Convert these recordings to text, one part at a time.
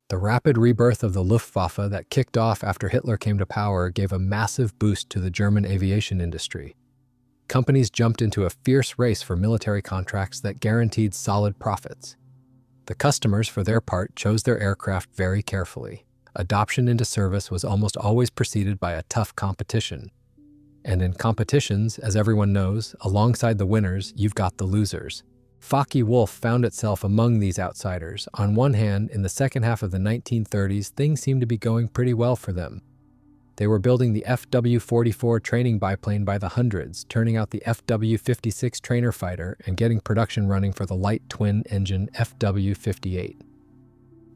The rapid rebirth of the Luftwaffe that kicked off after Hitler came to power gave a massive boost to the German aviation industry. Companies jumped into a fierce race for military contracts that guaranteed solid profits. The customers, for their part, chose their aircraft very carefully. Adoption into service was almost always preceded by a tough competition. And in competitions, as everyone knows, alongside the winners, you've got the losers. Focke-Wulf found itself among these outsiders. On one hand, in the second half of the 1930s, things seemed to be going pretty well for them. They were building the FW-44 training biplane by the hundreds, turning out the FW-56 trainer fighter, and getting production running for the light twin-engine FW-58.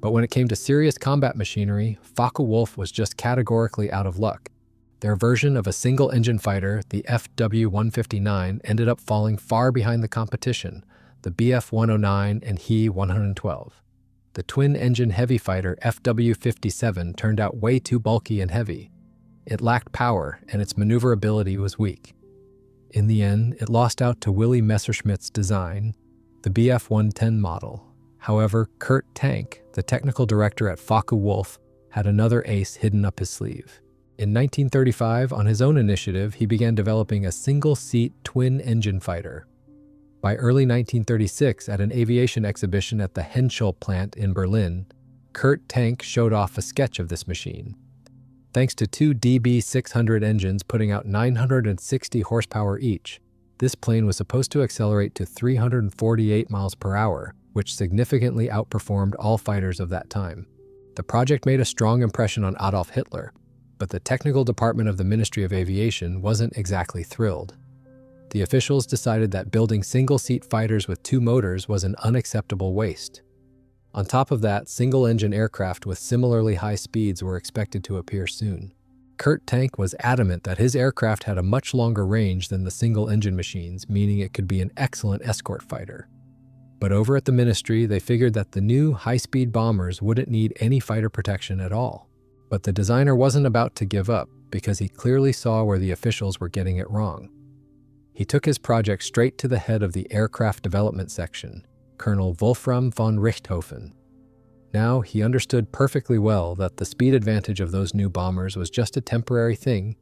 But when it came to serious combat machinery, Focke-Wulf was just categorically out of luck. Their version of a single-engine fighter, the FW-159, ended up falling far behind the competition, the Bf-109 and He-112. The twin-engine heavy fighter FW-57 turned out way too bulky and heavy. It lacked power, and its maneuverability was weak. In the end, it lost out to Willy Messerschmitt's design, the Bf-110 model. However, Kurt Tank, the technical director at Focke-Wulf, had another ace hidden up his sleeve. In 1935, on his own initiative, he began developing a single-seat twin-engine fighter. By early 1936, at an aviation exhibition at the Henschel plant in Berlin, Kurt Tank showed off a sketch of this machine. Thanks to two DB600 engines putting out 960 horsepower each, this plane was supposed to accelerate to 348 miles per hour, which significantly outperformed all fighters of that time. The project made a strong impression on Adolf Hitler, but the technical department of the Ministry of Aviation wasn't exactly thrilled. The officials decided that building single-seat fighters with two motors was an unacceptable waste. On top of that, single-engine aircraft with similarly high speeds were expected to appear soon. Kurt Tank was adamant that his aircraft had a much longer range than the single-engine machines, meaning it could be an excellent escort fighter. But over at the ministry, they figured that the new high-speed bombers wouldn't need any fighter protection at all. But the designer wasn't about to give up, because he clearly saw where the officials were getting it wrong. He took his project straight to the head of the aircraft development section, Colonel Wolfram von Richthofen. Now, he understood perfectly well that the speed advantage of those new bombers was just a temporary thing,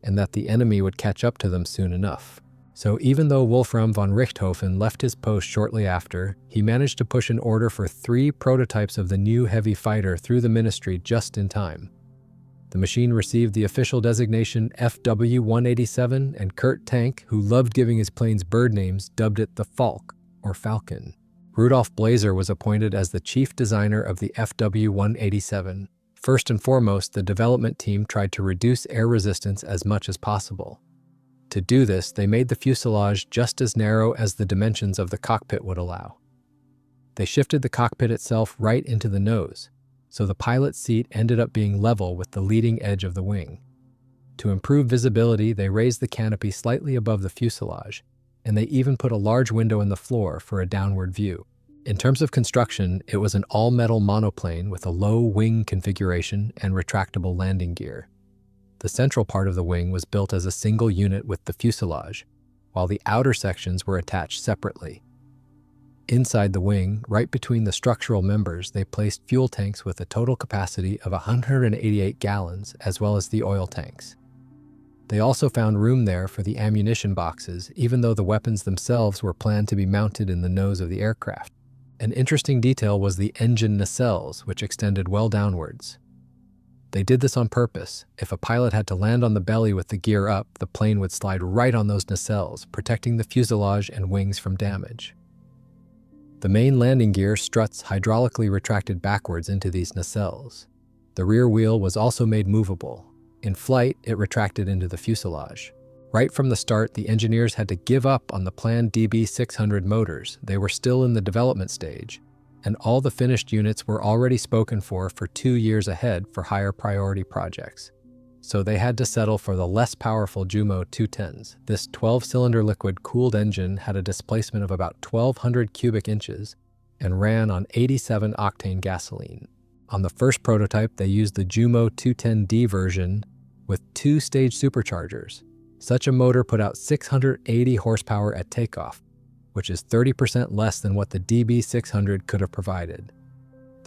and that the enemy would catch up to them soon enough. So even though Wolfram von Richthofen left his post shortly after, he managed to push an order for 3 prototypes of the new heavy fighter through the ministry just in time. The machine received the official designation FW-187, and Kurt Tank, who loved giving his planes bird names, dubbed it the Falke, or Falcon. Rudolf Blaser was appointed as the chief designer of the FW-187. First and foremost, the development team tried to reduce air resistance as much as possible. To do this, they made the fuselage just as narrow as the dimensions of the cockpit would allow. They shifted the cockpit itself right into the nose, so the pilot's seat ended up being level with the leading edge of the wing. To improve visibility, they raised the canopy slightly above the fuselage, and they even put a large window in the floor for a downward view. In terms of construction, it was an all-metal monoplane with a low wing configuration and retractable landing gear. The central part of the wing was built as a single unit with the fuselage, while the outer sections were attached separately. Inside the wing, right between the structural members, they placed fuel tanks with a total capacity of 188 gallons, as well as the oil tanks. They also found room there for the ammunition boxes, even though the weapons themselves were planned to be mounted in the nose of the aircraft. An interesting detail was the engine nacelles, which extended well downwards. They did this on purpose. If a pilot had to land on the belly with the gear up, the plane would slide right on those nacelles, protecting the fuselage and wings from damage. The main landing gear struts hydraulically retracted backwards into these nacelles. The rear wheel was also made movable. In flight, it retracted into the fuselage. Right from the start, the engineers had to give up on the planned DB600 motors. They were still in the development stage, and all the finished units were already spoken for 2 years ahead for higher priority projects. So they had to settle for the less powerful Jumo 210s. This 12-cylinder liquid-cooled engine had a displacement of about 1,200 cubic inches and ran on 87-octane gasoline. On the first prototype, they used the Jumo 210D version with 2-stage superchargers. Such a motor put out 680 horsepower at takeoff, which is 30% less than what the DB600 could have provided.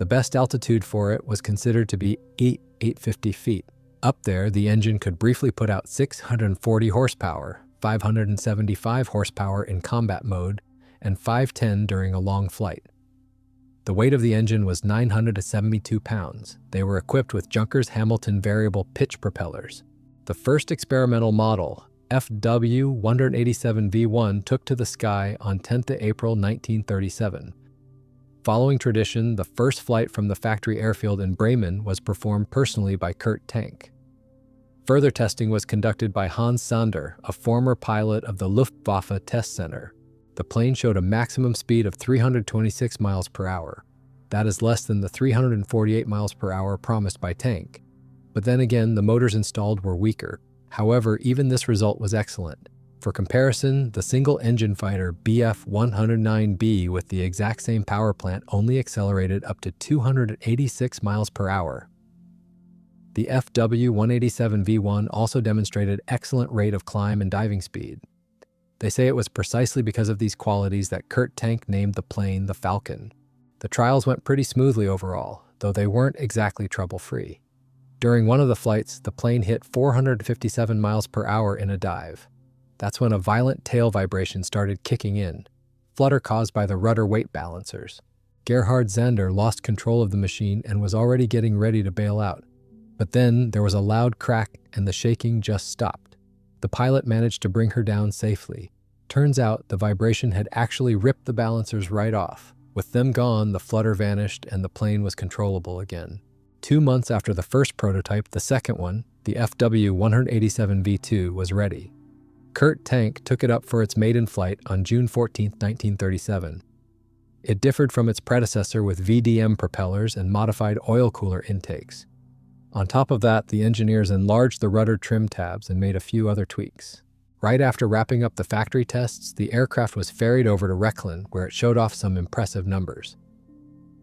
The best altitude for it was considered to be 850 feet. Up there, the engine could briefly put out 640 horsepower, 575 horsepower in combat mode, and 510 during a long flight. The weight of the engine was 972 pounds. They were equipped with Junkers Hamilton variable pitch propellers. The first experimental model, FW-187V1, took to the sky on 10th April 1937. Following tradition, the first flight from the factory airfield in Bremen was performed personally by Kurt Tank. Further testing was conducted by Hans Sander, a former pilot of the Luftwaffe Test Center. The plane showed a maximum speed of 326 miles per hour. That is less than the 348 miles per hour promised by Tank. But then again, the motors installed were weaker. However, even this result was excellent. For comparison, the single-engine fighter Bf-109B with the exact same power plant only accelerated up to 286 miles per hour. The FW-187V1 also demonstrated excellent rate of climb and diving speed. They say it was precisely because of these qualities that Kurt Tank named the plane the Falcon. The trials went pretty smoothly overall, though they weren't exactly trouble-free. During one of the flights, the plane hit 457 miles per hour in a dive. That's when a violent tail vibration started kicking in, flutter caused by the rudder weight balancers. Gerhard Zander lost control of the machine and was already getting ready to bail out. But then there was a loud crack and the shaking just stopped. The pilot managed to bring her down safely. Turns out the vibration had actually ripped the balancers right off. With them gone, the flutter vanished and the plane was controllable again. 2 months after the first prototype, the second one, the FW-187V2, was ready. Kurt Tank took it up for its maiden flight on June 14, 1937. It differed from its predecessor with VDM propellers and modified oil cooler intakes. On top of that, the engineers enlarged the rudder trim tabs and made a few other tweaks. Right after wrapping up the factory tests, the aircraft was ferried over to Rechlin, where it showed off some impressive numbers.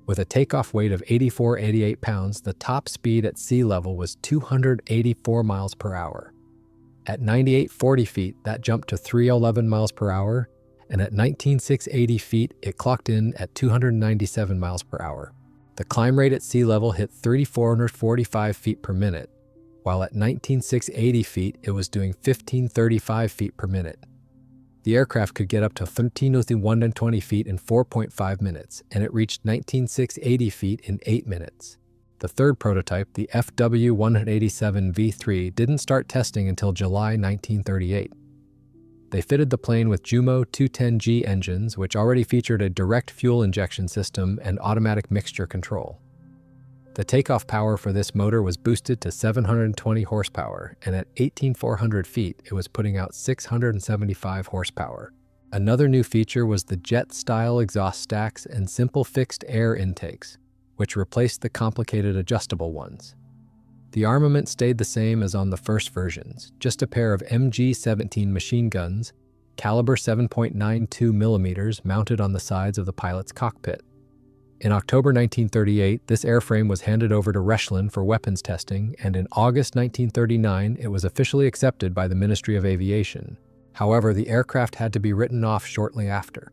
With a takeoff weight of 88 pounds, the top speed at sea level was 284 miles per hour. At 9840 feet, that jumped to 311 miles per hour, and at 19680 feet, it clocked in at 297 miles per hour. The climb rate at sea level hit 3,445 feet per minute, while at 19680 feet, it was doing 1535 feet per minute. The aircraft could get up to 13,120 feet in 4.5 minutes, and it reached 19680 feet in 8 minutes. The third prototype, the FW-187V3, didn't start testing until July 1938. They fitted the plane with Jumo 210G engines, which already featured a direct fuel injection system and automatic mixture control. The takeoff power for this motor was boosted to 720 horsepower, and at 18,400 feet, it was putting out 675 horsepower. Another new feature was the jet-style exhaust stacks and simple fixed air intakes, which replaced the complicated adjustable ones. The armament stayed the same as on the first versions, just a pair of MG-17 machine guns, caliber 7.92 mm, mounted on the sides of the pilot's cockpit. In October 1938, this airframe was handed over to Rechlin for weapons testing, and in August 1939, it was officially accepted by the Ministry of Aviation. However, the aircraft had to be written off shortly after.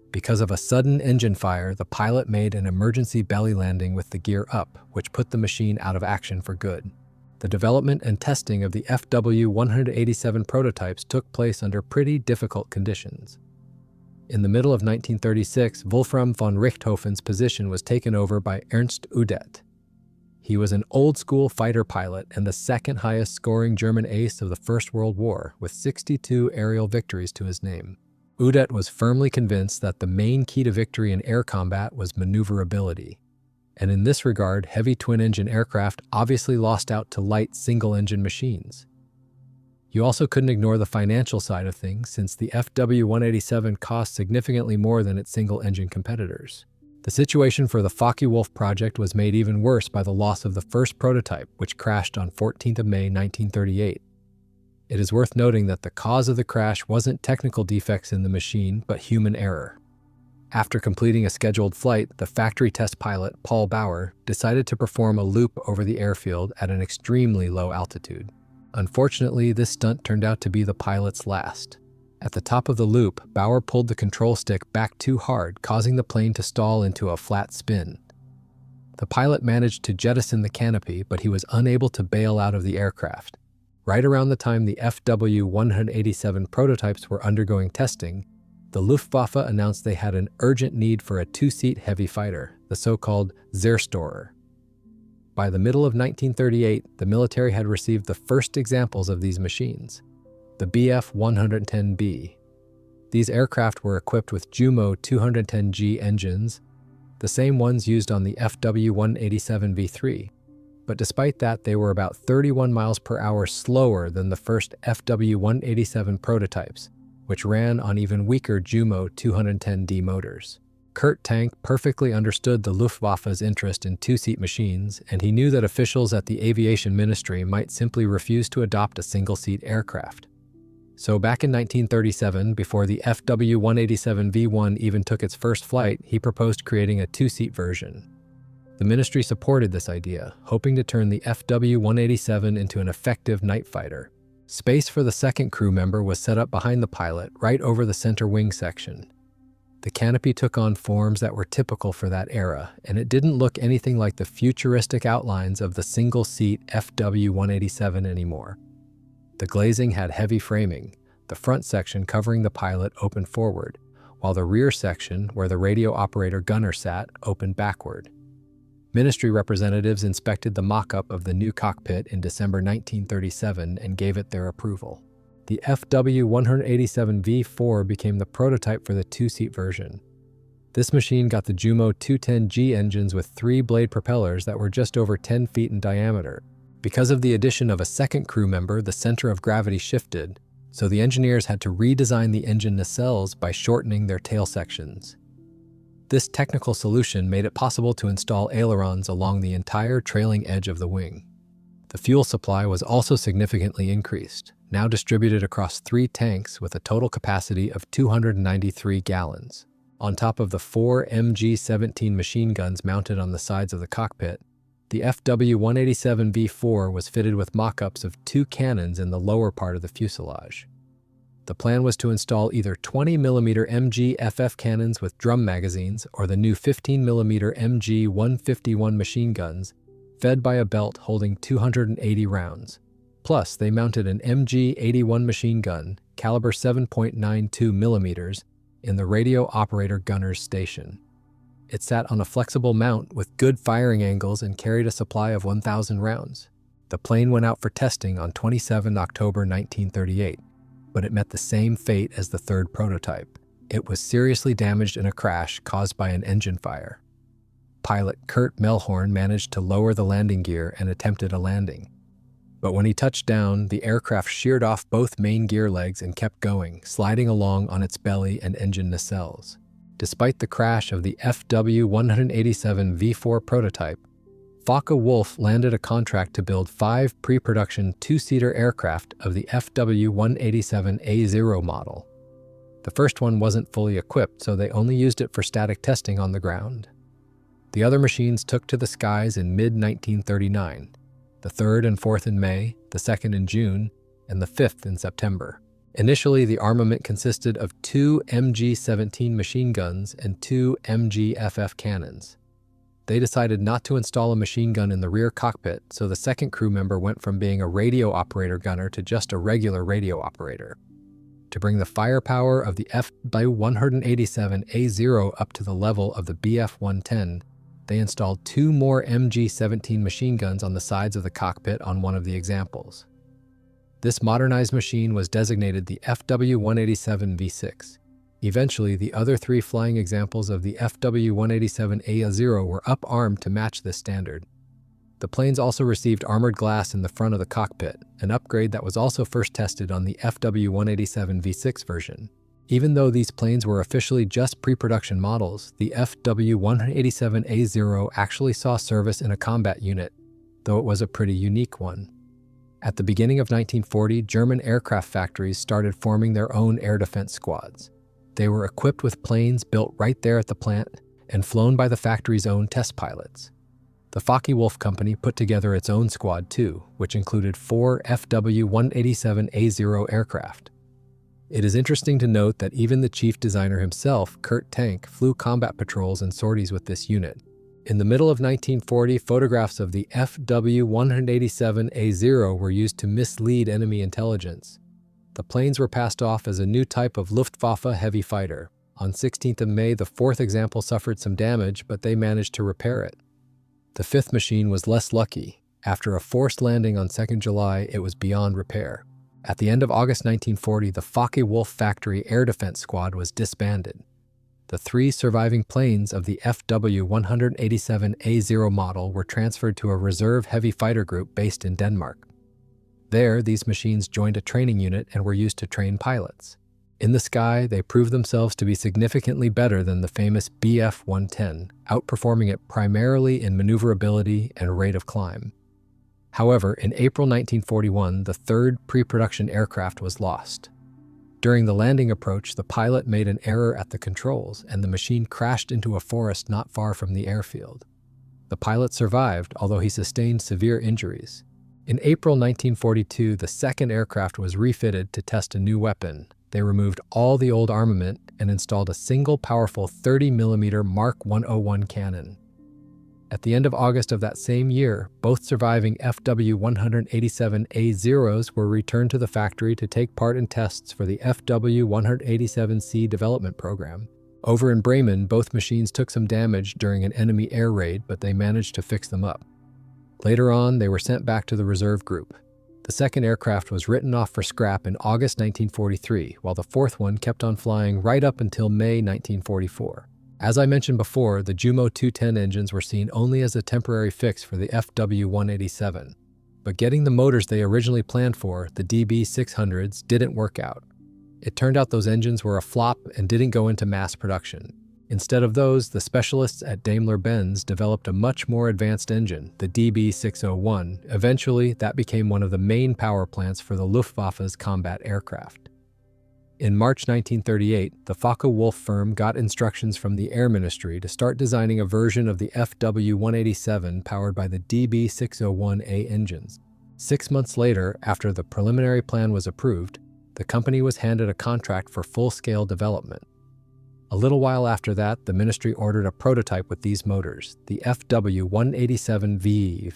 Because of a sudden engine fire, the pilot made an emergency belly landing with the gear up, which put the machine out of action for good. The development and testing of the FW-187 prototypes took place under pretty difficult conditions. In the middle of 1936, Wolfram von Richthofen's position was taken over by Ernst Udet. He was an old-school fighter pilot and the second highest-scoring German ace of the First World War, with 62 aerial victories to his name. Udet was firmly convinced that the main key to victory in air combat was maneuverability. And in this regard, heavy twin-engine aircraft obviously lost out to light single-engine machines. You also couldn't ignore the financial side of things, since the FW-187 cost significantly more than its single-engine competitors. The situation for the Focke-Wulf project was made even worse by the loss of the first prototype, which crashed on 14th of May 1938. It is worth noting that the cause of the crash wasn't technical defects in the machine, but human error. After completing a scheduled flight, the factory test pilot, Paul Bauer, decided to perform a loop over the airfield at an extremely low altitude. Unfortunately, this stunt turned out to be the pilot's last. At the top of the loop, Bauer pulled the control stick back too hard, causing the plane to stall into a flat spin. The pilot managed to jettison the canopy, but he was unable to bail out of the aircraft. Right around the time the FW-187 prototypes were undergoing testing, the Luftwaffe announced they had an urgent need for a two-seat heavy fighter, the so-called Zerstorer. By the middle of 1938, the military had received the first examples of these machines, the Bf-110B. These aircraft were equipped with Jumo 210G engines, the same ones used on the FW-187V3, but despite that, they were about 31 miles per hour slower than the first FW-187 prototypes, which ran on even weaker Jumo 210D motors. Kurt Tank perfectly understood the Luftwaffe's interest in two-seat machines, and he knew that officials at the aviation ministry might simply refuse to adopt a single-seat aircraft. So back in 1937, before the FW-187V1 even took its first flight, he proposed creating a two-seat version. The ministry supported this idea, hoping to turn the FW-187 into an effective night fighter. Space for the second crew member was set up behind the pilot, right over the center wing section. The canopy took on forms that were typical for that era, and it didn't look anything like the futuristic outlines of the single-seat FW-187 anymore. The glazing had heavy framing, the front section covering the pilot opened forward, while the rear section, where the radio operator gunner sat, opened backward. Ministry representatives inspected the mock-up of the new cockpit in December 1937 and gave it their approval. The FW-187V4 became the prototype for the two-seat version. This machine got the Jumo 210G engines with 3-blade propellers that were just over 10 feet in diameter. Because of the addition of a second crew member, the center of gravity shifted, so the engineers had to redesign the engine nacelles by shortening their tail sections. This technical solution made it possible to install ailerons along the entire trailing edge of the wing. The fuel supply was also significantly increased, now distributed across 3 tanks with a total capacity of 293 gallons. On top of the 4 MG-17 machine guns mounted on the sides of the cockpit, the FW-187V4 was fitted with mock-ups of 2 cannons in the lower part of the fuselage. The plan was to install either 20mm MG-FF cannons with drum magazines or the new 15mm MG-151 machine guns, fed by a belt holding 280 rounds. Plus, they mounted an MG-81 machine gun, caliber 7.92mm, in the radio operator gunner's station. It sat on a flexible mount with good firing angles and carried a supply of 1,000 rounds. The plane went out for testing on 27 October 1938, but it met the same fate as the third prototype. It was seriously damaged in a crash caused by an engine fire. Pilot Kurt Melhorn managed to lower the landing gear and attempted a landing. But when he touched down, the aircraft sheared off both main gear legs and kept going, sliding along on its belly and engine nacelles. Despite the crash of the FW-187V4 prototype, Focke-Wulf landed a contract to build 5 pre-production 2-seater aircraft of the FW-187A0 model. The first one wasn't fully equipped, so they only used it for static testing on the ground. The other machines took to the skies in mid-1939, the third and fourth in May, the second in June, and the fifth in September. Initially, the armament consisted of 2 MG-17 machine guns and 2 MG-FF cannons. They decided not to install a machine gun in the rear cockpit, so the second crew member went from being a radio operator gunner to just a regular radio operator. To bring the firepower of the FW-187A0 up to the level of the Bf-110, they installed 2 more MG-17 machine guns on the sides of the cockpit on one of the examples. This modernized machine was designated the FW-187V6. Eventually, the other 3 flying examples of the FW-187A0 were up-armed to match this standard. The planes also received armored glass in the front of the cockpit, an upgrade that was also first tested on the FW-187V6 version. Even though these planes were officially just pre-production models, the FW-187A0 actually saw service in a combat unit, though it was a pretty unique one. At the beginning of 1940, German aircraft factories started forming their own air defense squads. They were equipped with planes built right there at the plant and flown by the factory's own test pilots. The Focke-Wulf company put together its own squad too, which included 4 FW-187A0 aircraft. It is interesting to note that even the chief designer himself, Kurt Tank, flew combat patrols and sorties with this unit. In the middle of 1940, photographs of the FW-187A0 were used to mislead enemy intelligence. The planes were passed off as a new type of Luftwaffe heavy fighter. On 16th of May, the fourth example suffered some damage, but they managed to repair it. The fifth machine was less lucky. After a forced landing on 2nd July, it was beyond repair. At the end of August 1940, the Focke-Wulf Factory Air Defense Squad was disbanded. The 3 surviving planes of the FW-187A0 model were transferred to a reserve heavy fighter group based in Denmark. There, these machines joined a training unit and were used to train pilots. In the sky, they proved themselves to be significantly better than the famous Bf-110, outperforming it primarily in maneuverability and rate of climb. However, in April 1941, the third pre-production aircraft was lost. During the landing approach, the pilot made an error at the controls, and the machine crashed into a forest not far from the airfield. The pilot survived, although he sustained severe injuries. In April 1942, the second aircraft was refitted to test a new weapon. They removed all the old armament and installed a single powerful 30mm Mark 101 cannon. At the end of August of that same year, both surviving FW-187A0s were returned to the factory to take part in tests for the FW-187C development program. Over in Bremen, both machines took some damage during an enemy air raid, but they managed to fix them up. Later on, they were sent back to the reserve group. The second aircraft was written off for scrap in August 1943, while the fourth one kept on flying right up until May 1944. As I mentioned before, the Jumo 210 engines were seen only as a temporary fix for the FW-187. But getting the motors they originally planned for, the DB600s, didn't work out. It turned out those engines were a flop and didn't go into mass production. Instead of those, the specialists at Daimler-Benz developed a much more advanced engine, the DB601. Eventually, that became one of the main power plants for the Luftwaffe's combat aircraft. In March 1938, the Focke-Wulf firm got instructions from the Air Ministry to start designing a version of the FW-187 powered by the DB601A engines. 6 months later, after the preliminary plan was approved, the company was handed a contract for full-scale development. A little while after that, the ministry ordered a prototype with these motors, the FW-187V,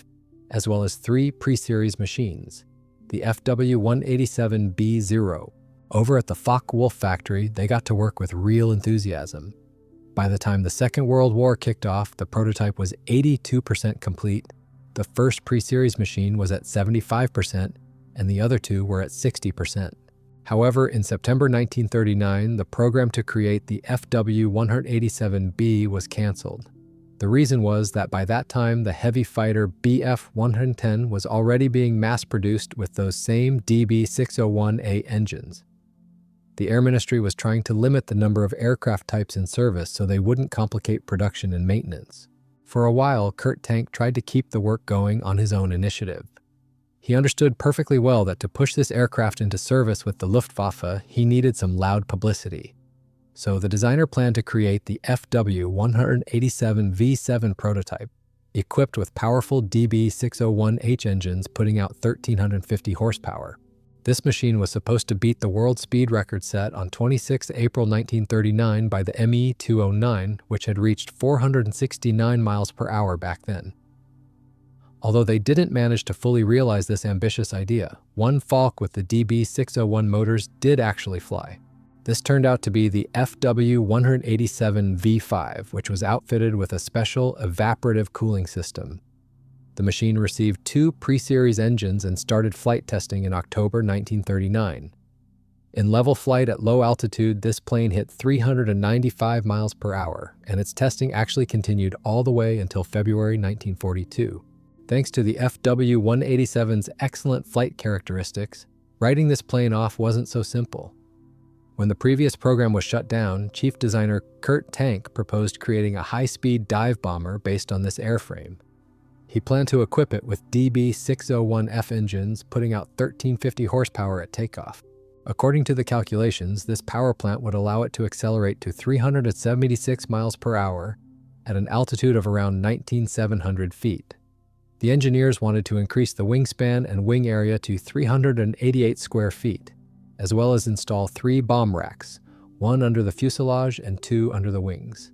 as well as 3 pre-series machines, the FW-187B0. Over at the Focke-Wulf factory, they got to work with real enthusiasm. By the time the Second World War kicked off, the prototype was 82% complete, the first pre-series machine was at 75%, and the other 2 were at 60%. However, in September 1939, the program to create the FW-187B was canceled. The reason was that by that time, the heavy fighter Bf-110 was already being mass-produced with those same DB601A engines. The Air Ministry was trying to limit the number of aircraft types in service so they wouldn't complicate production and maintenance. For a while, Kurt Tank tried to keep the work going on his own initiative. He understood perfectly well that to push this aircraft into service with the Luftwaffe, he needed some loud publicity. So the designer planned to create the FW-187V7 prototype, equipped with powerful DB601H engines putting out 1,350 horsepower. This machine was supposed to beat the world speed record set on 26 April 1939 by the ME-209, which had reached 469 miles per hour back then. Although they didn't manage to fully realize this ambitious idea, one Falke with the DB601 motors did actually fly. This turned out to be the FW-187V5, which was outfitted with a special evaporative cooling system. The machine received 2 pre-series engines and started flight testing in October 1939. In level flight at low altitude, this plane hit 395 miles per hour, and its testing actually continued all the way until February 1942. Thanks to the FW-187's excellent flight characteristics, writing this plane off wasn't so simple. When the previous program was shut down, chief designer Kurt Tank proposed creating a high-speed dive bomber based on this airframe. He planned to equip it with DB601F engines, putting out 1,350 horsepower at takeoff. According to the calculations, this power plant would allow it to accelerate to 376 miles per hour at an altitude of around 19,700 feet. The engineers wanted to increase the wingspan and wing area to 388 square feet, as well as install 3 bomb racks, 1 under the fuselage and 2 under the wings.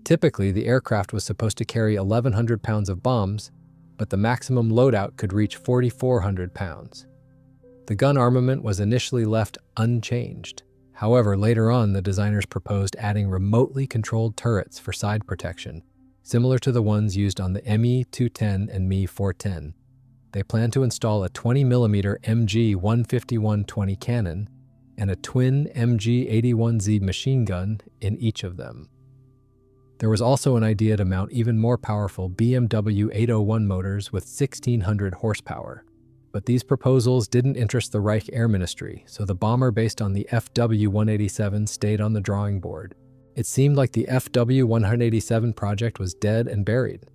Typically, the aircraft was supposed to carry 1,100 pounds of bombs, but the maximum loadout could reach 4,400 pounds. The gun armament was initially left unchanged. However, later on, the designers proposed adding remotely controlled turrets for side protection, similar to the ones used on the Me-210 and Me-410. They planned to install a 20mm MG-151-20 cannon and a twin MG-81Z machine gun in each of them. There was also an idea to mount even more powerful BMW 801 motors with 1,600 horsepower. But these proposals didn't interest the Reich Air Ministry, so the bomber based on the FW-187 stayed on the drawing board. It seemed like the FW-187 project was dead and buried.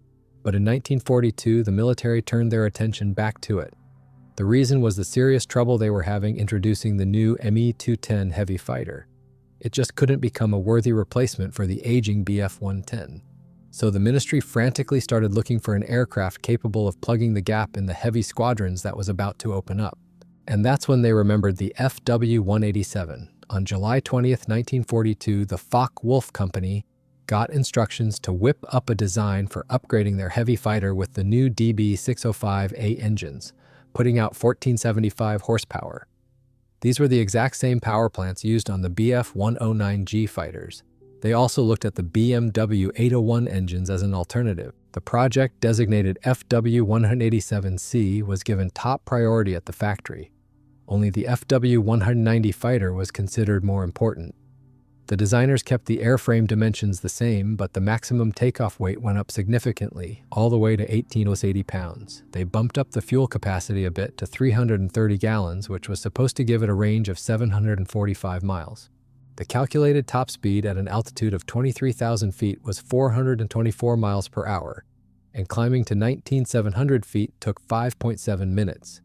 But in 1942, the military turned their attention back to it. The reason was the serious trouble they were having introducing the new Me-210 heavy fighter. It just couldn't become a worthy replacement for the aging Bf-110. So the ministry frantically started looking for an aircraft capable of plugging the gap in the heavy squadrons that was about to open up. And that's when they remembered the FW-187. On July 20th, 1942, the Focke-Wulf company got instructions to whip up a design for upgrading their heavy fighter with the new DB605A engines, putting out 1,475 horsepower. These were the exact same power plants used on the Bf-109G fighters. They also looked at the BMW 801 engines as an alternative. The project, designated FW-187C, was given top priority at the factory. Only the FW-190 fighter was considered more important. The designers kept the airframe dimensions the same, but the maximum takeoff weight went up significantly, all the way to 1,880 pounds. They bumped up the fuel capacity a bit to 330 gallons, which was supposed to give it a range of 745 miles. The calculated top speed at an altitude of 23,000 feet was 424 miles per hour, and climbing to 19,700 feet took 5.7 minutes.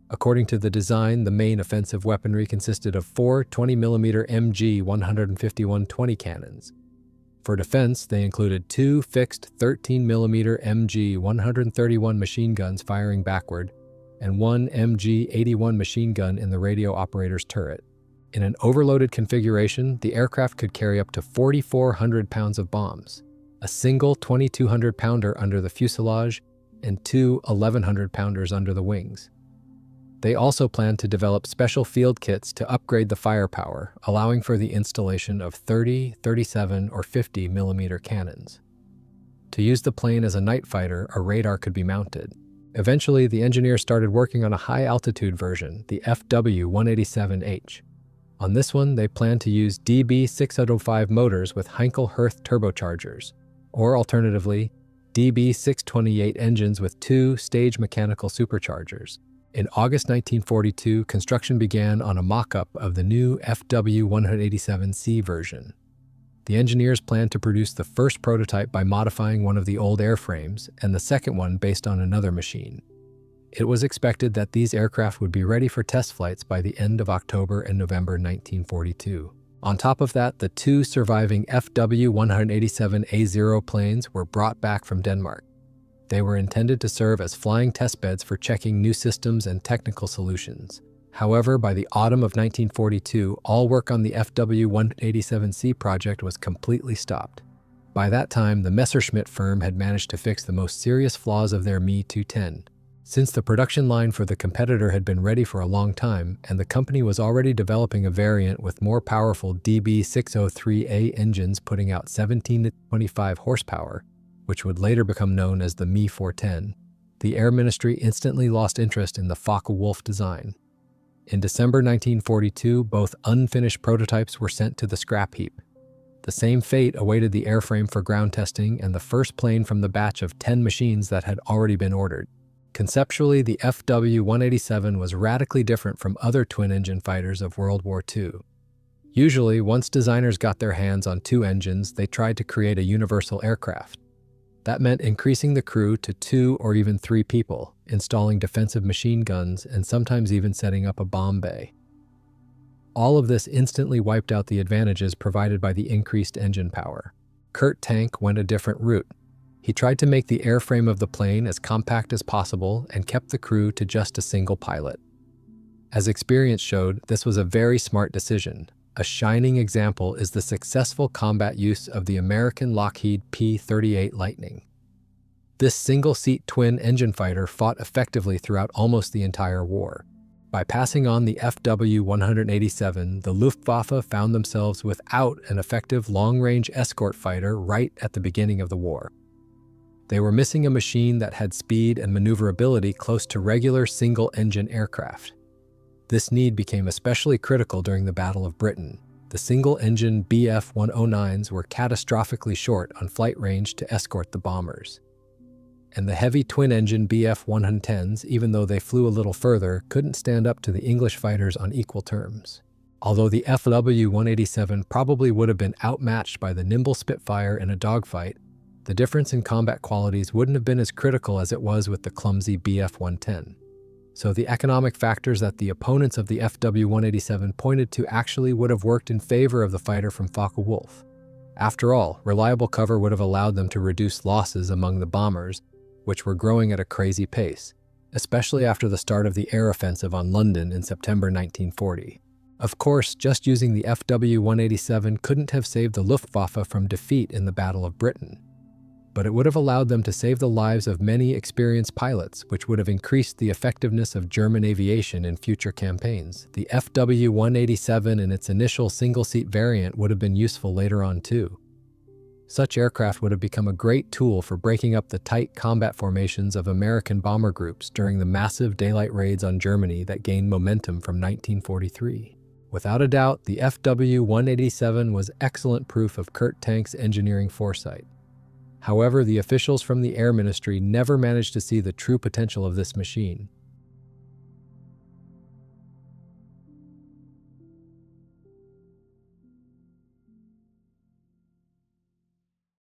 According to the design, the main offensive weaponry consisted of 4 20mm MG-151-20 cannons. For defense, they included 2 fixed 13mm MG-131 machine guns firing backward and 1 MG-81 machine gun in the radio operator's turret. In an overloaded configuration, the aircraft could carry up to 4,400 pounds of bombs, a single 2,200-pounder under the fuselage, and 2 1,100-pounders under the wings. They also planned to develop special field kits to upgrade the firepower, allowing for the installation of 30, 37, or 50 millimeter cannons. To use the plane as a night fighter, a radar could be mounted. Eventually, the engineers started working on a high-altitude version, the FW-187H. On this one, they planned to use DB605 motors with Heinkel-Herth turbochargers, or alternatively, DB628 engines with 2 stage mechanical superchargers. In August 1942, construction began on a mock-up of the new FW-187C version. The engineers planned to produce the first prototype by modifying one of the old airframes, and the second one based on another machine. It was expected that these aircraft would be ready for test flights by the end of October and November 1942. On top of that, the 2 surviving FW-187A0 planes were brought back from Denmark. They were intended to serve as flying testbeds for checking new systems and technical solutions. However, by the autumn of 1942, all work on the FW-187C project was completely stopped. By that time, the Messerschmitt firm had managed to fix the most serious flaws of their Me-210. Since the production line for the competitor had been ready for a long time, and the company was already developing a variant with more powerful DB603A engines putting out 17 to 25 horsepower, which would later become known as the Me-410, the Air Ministry instantly lost interest in the Focke-Wulf design. In December 1942, both unfinished prototypes were sent to the scrap heap. The same fate awaited the airframe for ground testing and the first plane from the batch of 10 machines that had already been ordered. Conceptually, the FW-187 was radically different from other twin-engine fighters of World War II. Usually, once designers got their hands on 2 engines, they tried to create a universal aircraft. That meant increasing the crew to 2 or even 3 people, installing defensive machine guns, and sometimes even setting up a bomb bay. All of this instantly wiped out the advantages provided by the increased engine power. Kurt Tank went a different route. He tried to make the airframe of the plane as compact as possible and kept the crew to just a single pilot. As experience showed, this was a very smart decision. A shining example is the successful combat use of the American Lockheed P-38 Lightning. This single-seat twin-engine fighter fought effectively throughout almost the entire war. By passing on the FW-187, the Luftwaffe found themselves without an effective long-range escort fighter right at the beginning of the war. They were missing a machine that had speed and maneuverability close to regular single-engine aircraft. This need became especially critical during the Battle of Britain. The single-engine Bf-109s were catastrophically short on flight range to escort the bombers. And the heavy twin-engine Bf-110s, even though they flew a little further, couldn't stand up to the English fighters on equal terms. Although the FW-187 probably would have been outmatched by the nimble Spitfire in a dogfight, the difference in combat qualities wouldn't have been as critical as it was with the clumsy Bf-110. So the economic factors that the opponents of the FW-187 pointed to actually would have worked in favor of the fighter from Focke-Wulf. After all, reliable cover would have allowed them to reduce losses among the bombers, which were growing at a crazy pace, especially after the start of the air offensive on London in September 1940. Of course, just using the FW-187 couldn't have saved the Luftwaffe from defeat in the Battle of Britain, but it would have allowed them to save the lives of many experienced pilots, which would have increased the effectiveness of German aviation in future campaigns. The FW-187 and its initial single-seat variant would have been useful later on too. Such aircraft would have become a great tool for breaking up the tight combat formations of American bomber groups during the massive daylight raids on Germany that gained momentum from 1943. Without a doubt, the FW-187 was excellent proof of Kurt Tank's engineering foresight. However, the officials from the Air Ministry never managed to see the true potential of this machine.